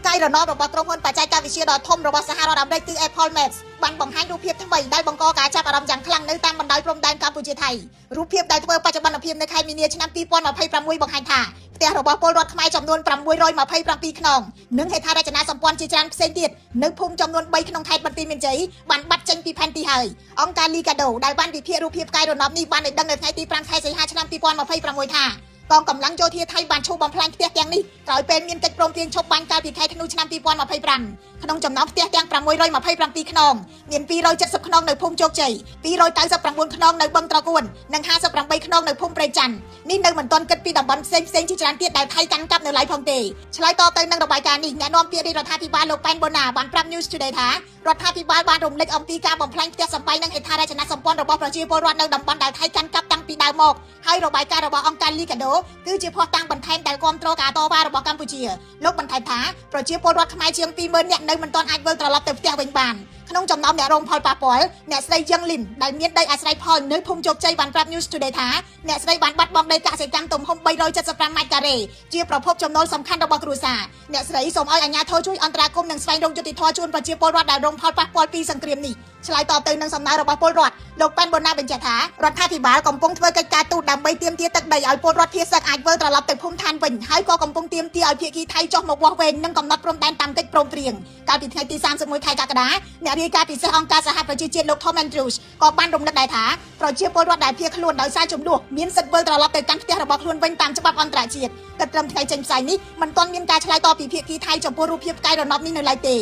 កែរណបរបស់ក្រុមហ៊ុនបច្ចេកវិទ្យាដ៏ធំរបស់សហរដ្ឋអាមេរិកគឺ Apple Maps បានបង្ហាញរូបភាពថ្មីដែលបង្កការចាប់អារម្មណ៍យ៉ាងខ្លាំងនៅតាមបណ្ដោយព្រំដែនកម្ពុជាថៃរូបភាពដែលធ្វើបច្ចុប្បន្នភាពនៅខែមីនាឆ្នាំ2026បង្ហាញថាផ្ទះរបស់ពលរដ្ឋខ្មែរចំនួន627ខ្នងនិងហេដ្ឋារចនាសម្ព័ន្ធជាច្រើនផ្សេងទៀតនៅភូមិចំនួន3ក្នុងខេត្តបន្ទាយមានជ័យបានបាត់ចេញពីផែនទីហើយអង្គការ Liga do ដែលបានវិភាគរូបភាពផ្កាយរណបនេះបានឲ្យដឹងនៅថ្ងៃទី5ខែសីហាឆ្នាំ2026ថាកងកម្លាំងយោធាថៃបានឈប់បំផ្លាញផ្ទះទាំងនេះក្រោយពេលមានកិច្ចព្រមព្រៀងឈប់បាញ់កាលពីខែធ្នូឆ្នាំ2025ក្នុងចំណោមផ្ទះទាំង627ខ្នងមាន270ខ្នងនៅភូមិជោគជ័យ299ខ្នងនៅបឹងត្រកួននិង58ខ្នងនៅភូមិព្រៃច័ន្ទនេះនៅមិនទាន់គិតពីតំបន់ផ្សេងជាច្រើនទៀតដែលថៃកាន់កាប់នៅឡើយផងទេឆ្លើយតបទៅនឹងរបាយការណ៍នេះអ្នកនាំពាក្យរដ្ឋាភិបាលលោកប៉ែនបូណាបានប្រាប់ News Today ថារដ្ឋាភិបាលបានរំលឹកអំពីការបំផ្លាញផ្ទះសម្បែងនិងហេដ្ឋារចនាសម្ព័ន្ធរបស់ប្រជាពលរដ្ឋនៅតំបន់ដែលថៃកាន់កាប់តាំងពីដើមមកហើយរបាយការណ៍របស់អង្គការ Liga do គឺជាភស្តុតាងបន្ថែមដែលគ្រប់គ្រងការតវ៉ារបស់កម្ពុជាលោកបន្ថែមថាប្រជាពលរដ្ឋខ្មែរជាង20000នាក់នៅមិនទាន់អាចវិលត្រឡប់ទៅផ្ទះវិញបានក្នុងចំណោមអ្នករងផលប៉ះពាល់អ្នកស្រីយឹងលីនដែលមានដីអាស្រ័យផលនៅភូមិជោគជ័យបានប្រាប់ News Today ថាអ្នកស្រីបានបាត់បង់ដីកសិកម្មទំហំ375ម៉ែត្រការ៉េជាប្រភពចំណូលសំខាន់របស់គ្រួសារអ្នកស្រីសូមឲ្យអាជ្ញាធរជួយអន្តរាគមន៍និងស្វែងរកយុត្តិធម៌ជូនប្រជាពលរដ្ឋដែលរងផលប៉ះពាល់ពីសង្គ្រាមនេះឆ្លើយតបទៅនឹងសំណើរបស់ពលរដ្ឋលោកប៉ែនបូណាបញ្ជាក់ថារដ្ឋាភិបាលកំពុងធ្វើកិច្ចការទូតដើម្បីទាមទារទឹកដីឲ្យពលរដ្ឋភាគសឹកអាចវិលត្រឡប់ទៅភូមិឋានវិញហើយក៏កំពុងទាមទារឲ្យភាគីថៃចុះមកវាស់វែងនិងកំណត់ព្រំដែនតាមកិច្ចព្រមព្រៀងកាលពីថ្ងៃទី31ខែកក្កដាអ្នករាយការណ៍ពិសេសអង្គការសហប្រជាជាតិលោក Tom Andrews ក៏បានរំលឹកដែរថាប្រជាពលរដ្ឋដែលភៀសខ្លួនដោយសារចំនួនមានសិទ្ធិវិលត្រឡប់ទៅកាន់ផ្ទះរបស់ខ្លួនវិញតាមច្បាប់អន្តរជាតិគិតត្រឹមថ្ងៃចេញផ្សាយនេះមិនទាន់មានការឆ្លើយតបពីភាគីថៃចំពោះរូបភាពផ្កាយរណបនេះនៅឡើយទេ